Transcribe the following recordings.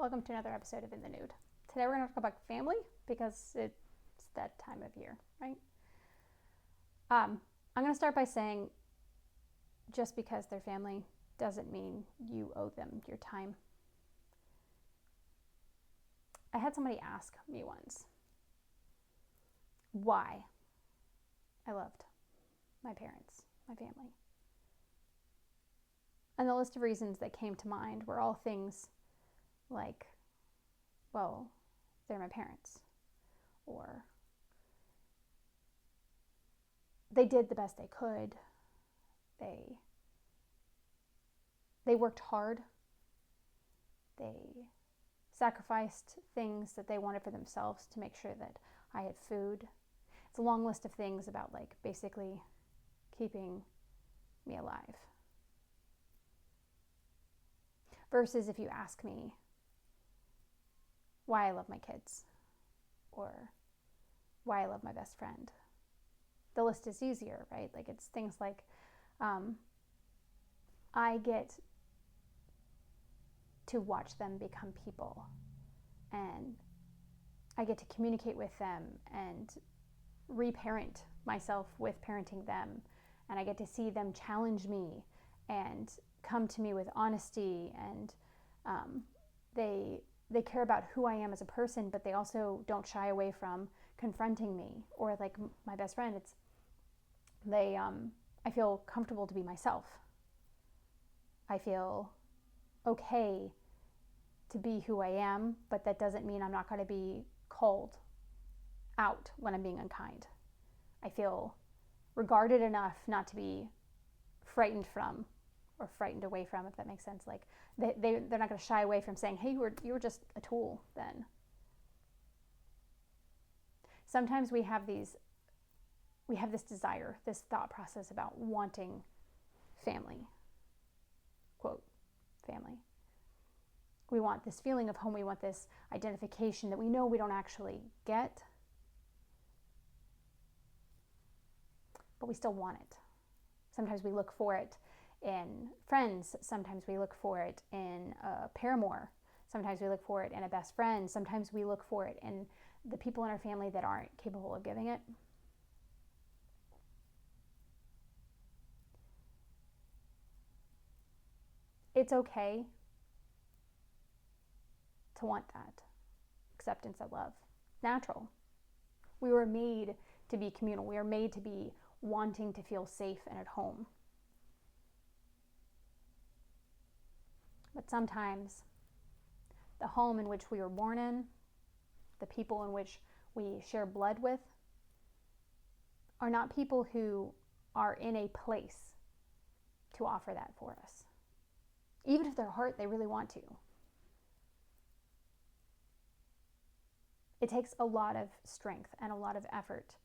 Welcome to another episode of In the Nude. Today we're going to talk about family because it's that time of year, right? I'm going to start by saying just because they're family doesn't mean you owe them your time. I had somebody ask me once why I loved my parents, my family. And the list of reasons that came to mind were all things like, well, they're my parents, or they did the best they could, they worked hard, they sacrificed things that they wanted for themselves to make sure that I had food. It's a long list of things about like basically keeping me alive. Versus if you ask me why I love my kids or why I love my best friend, the list is easier, right? Like it's things like I get to watch them become people, and I get to communicate with them and reparent myself with parenting them, and I get to see them challenge me and come to me with honesty, and they care about who I am as a person, but they also don't shy away from confronting me. Or like my best friend, I feel comfortable to be myself. I feel okay to be who I am, but that doesn't mean I'm not going to be called out when I'm being unkind. I feel regarded enough not to be frightened from or frightened away from, if that makes sense. Like they're not going to shy away from saying, hey, you were just a tool then. Sometimes we have this desire, this thought process about wanting family, quote, family. We want this feeling of home. We want this identification that we know we don't actually get, but we still want it. Sometimes we look for it in friends. Sometimes we look for it in a paramour. Sometimes we look for it in a best friend. Sometimes we look for it in the people in our family that aren't capable of giving it. It's okay to want that acceptance and love. Natural. We were made to be communal. We are made to be wanting to feel safe and at home. But sometimes the home in which we were born in, the people in which we share blood with, are not people who are in a place to offer that for us. Even if their heart, they really want to. It takes a lot of strength and a lot of effort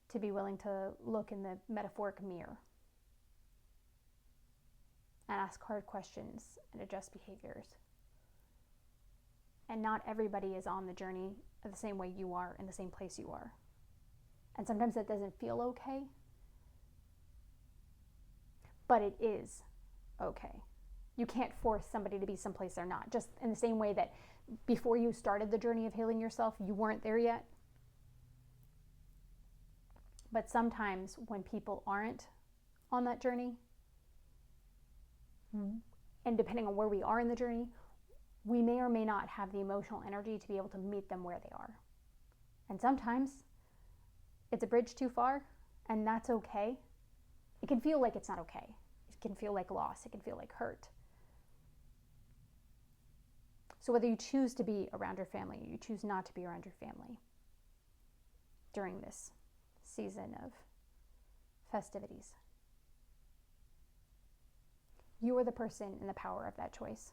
to be willing to look in the metaphoric mirror and ask hard questions and adjust behaviors. And not everybody is on the journey the same way you are, in the same place you are. And sometimes that doesn't feel okay, but it is okay. You can't force somebody to be someplace they're not. Just in the same way that before you started the journey of healing yourself, you weren't there yet. But sometimes when people aren't on that journey, and depending on where we are in the journey, we may or may not have the emotional energy to be able to meet them where they are. And sometimes it's a bridge too far, and that's okay. It can feel like it's not okay. It can feel like loss. It can feel like hurt. So whether you choose to be around your family or you choose not to be around your family during this season of festivities, you are the person in the power of that choice,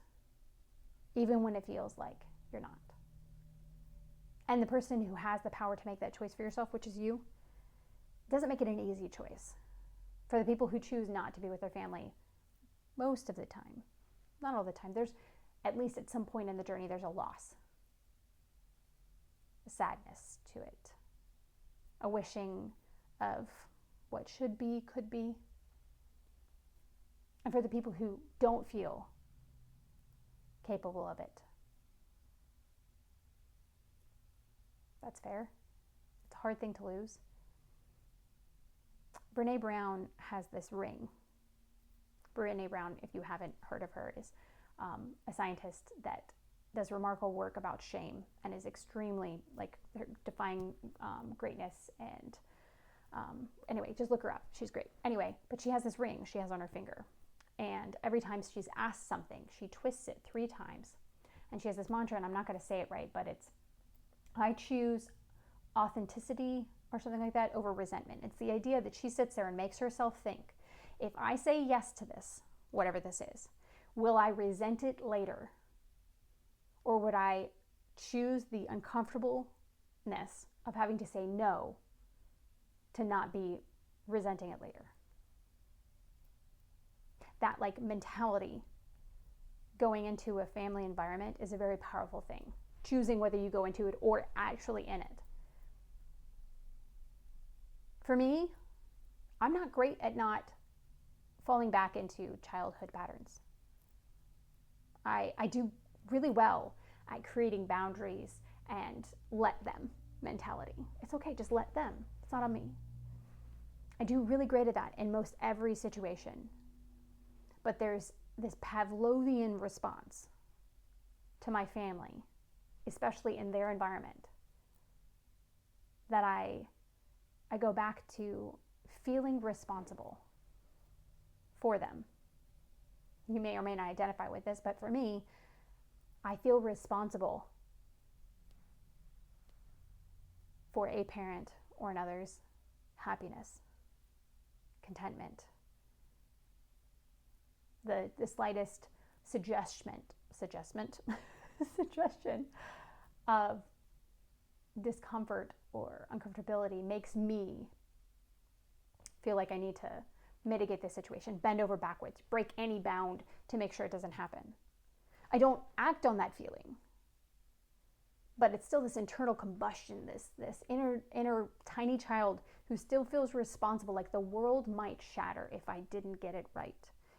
even when it feels like you're not. And the person who has the power to make that choice for yourself, which is you, doesn't make it an easy choice. For the people who choose not to be with their family, most of the time, not all the time, there's at least at some point in the journey, there's a loss, a sadness to it, a wishing of what should be, could be. And for the people who don't feel capable of it, That's fair. It's a hard thing to lose. Brene Brown has this ring. Brene Brown, if you haven't heard of her, is a scientist that does remarkable work about shame and is extremely defying greatness. And anyway, just look her up. She's great. Anyway, but she has this ring she has on her finger. And every time she's asked something, she twists it 3 times. And she has this mantra, and I'm not going to say it right, but it's, I choose authenticity or something like that over resentment. It's the idea that she sits there and makes herself think, if I say yes to this, whatever this is, will I resent it later? Or would I choose the uncomfortableness of having to say no to not be resenting it later? That mentality going into a family environment is a very powerful thing. Choosing whether you go into it or actually in it. For me, I'm not great at not falling back into childhood patterns. I do really well at creating boundaries and let them mentality. It's okay, just let them. It's not on me. I do really great at that in most every situation. But there's this Pavlovian response to my family, especially in their environment, that I go back to feeling responsible for them. You may or may not identify with this, but for me, I feel responsible for a parent or another's happiness, contentment. The slightest suggestion of discomfort or uncomfortability makes me feel like I need to mitigate this situation, bend over backwards, break any bound to make sure it doesn't happen. I don't act on that feeling, but it's still this internal combustion, this inner tiny child who still feels responsible, like the world might shatter if I didn't get it right,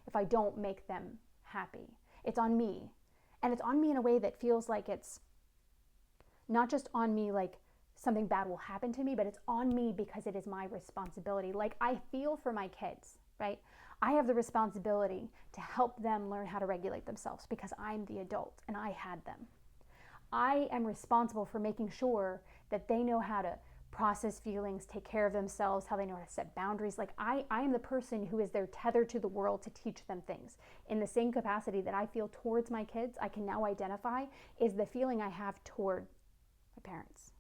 if I don't make them happy. It's on me. And it's on me in a way that feels like it's not just on me like something bad will happen to me, but it's on me because it is my responsibility. Like I feel for my kids, right? I have the responsibility to help them learn how to regulate themselves because I'm the adult and I had them. I am responsible for making sure that they know how to process feelings, take care of themselves, how they know how to set boundaries. Like I am the person who is their tether to the world to teach them things. In the same capacity that I feel towards my kids, I can now identify is the feeling I have toward my parents.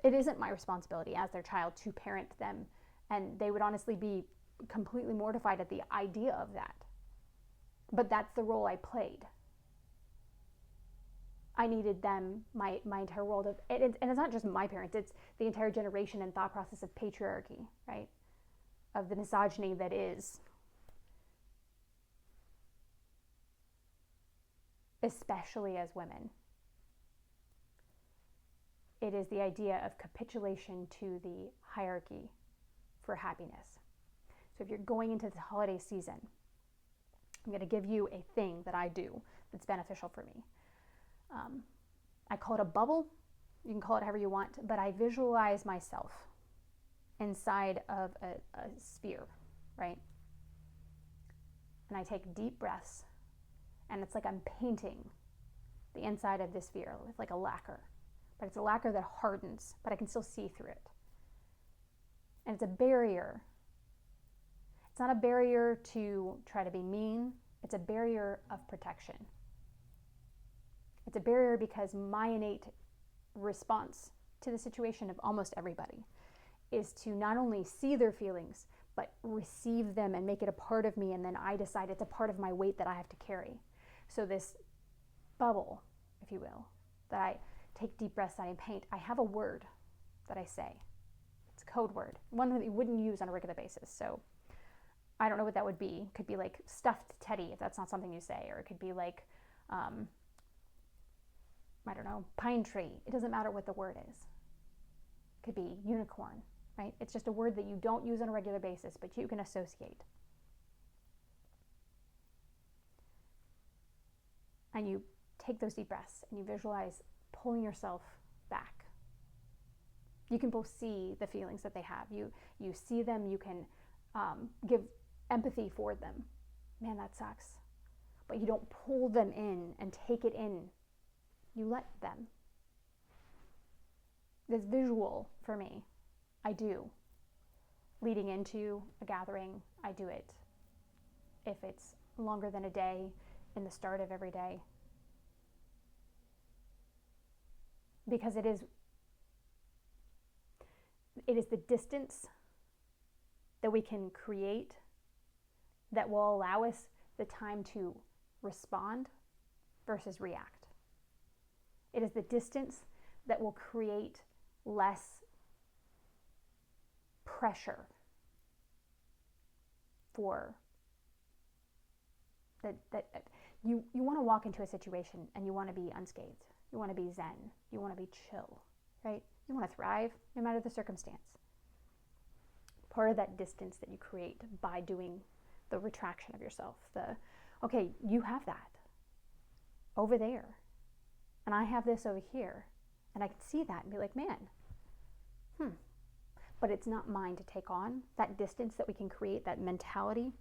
It isn't my responsibility as their child to parent them, and they would honestly be completely mortified at the idea of that. But that's the role I played. I needed them, my entire world of, and it's not just my parents, it's the entire generation and thought process of patriarchy, right? Of the misogyny that is, especially as women. It is the idea of capitulation to the hierarchy for happiness. So if you're going into the holiday season, I'm going to give you a thing that I do that's beneficial for me. I call it a bubble. You can call it however you want, but I visualize myself inside of a sphere, right? And I take deep breaths, and it's like I'm painting the inside of this sphere with like a lacquer. But it's a lacquer that hardens, but I can still see through it. And it's a barrier. It's not a barrier to try to be mean. It's a barrier of protection. It's a barrier because my innate response to the situation of almost everybody is to not only see their feelings, but receive them and make it a part of me, and then I decide it's a part of my weight that I have to carry. So this bubble, if you will, that I take deep breaths, that I paint, I have a word that I say. It's a code word, one that you wouldn't use on a regular basis. So I don't know what that would be. It could be like stuffed teddy, if that's not something you say, or it could be like, I don't know, pine tree. It doesn't matter what the word is. It could be unicorn, right? It's just a word that you don't use on a regular basis, but you can associate. And you take those deep breaths and you visualize pulling yourself back. You can both see the feelings that they have. You see them, you can give empathy for them. Man, that sucks. But you don't pull them in and take it in. You let them. This visual for me, I do. Leading into a gathering, I do it. If it's longer than a day, in the start of every day. Because it is the distance that we can create that will allow us the time to respond versus react. It is the distance that will create less pressure for that you want to walk into a situation and you want to be unscathed. You want to be zen. You want to be chill, right? You want to thrive no matter the circumstance. Part of that distance that you create by doing the retraction of yourself, okay, you have that over there, and I have this over here, and I can see that and be like, man, but it's not mine to take on. That distance that we can create, that mentality,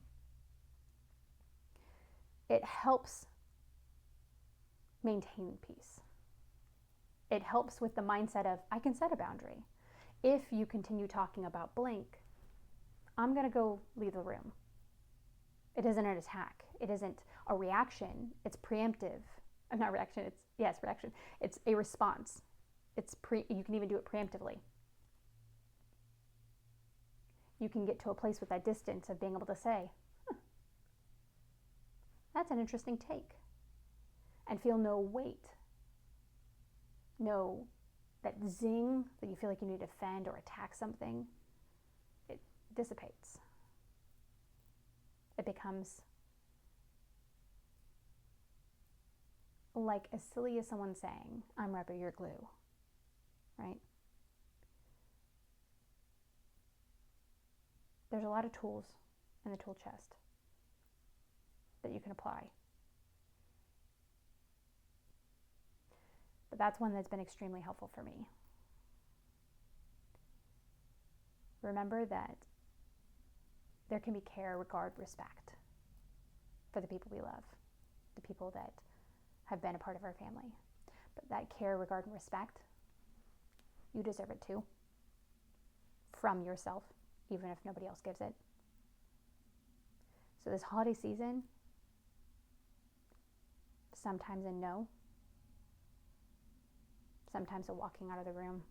it helps maintain peace. It helps with the mindset of, I can set a boundary. If you continue talking about blank, I'm going to go leave the room. It isn't an attack. It isn't a reaction. It's preemptive. Not reaction. Reaction. It's a response. You can even do it preemptively. You can get to a place with that distance of being able to say, that's an interesting take. And feel no weight. No, that zing that you feel like you need to defend or attack something. It dissipates. It becomes like as silly as someone saying, I'm rubber, you're glue, right? There's a lot of tools in the tool chest that you can apply. But that's one that's been extremely helpful for me. Remember that there can be care, regard, respect for the people we love, the people that have been a part of our family. But that care, regard, and respect, you deserve it too, from yourself, even if nobody else gives it. So this holiday season, sometimes a no, sometimes a walking out of the room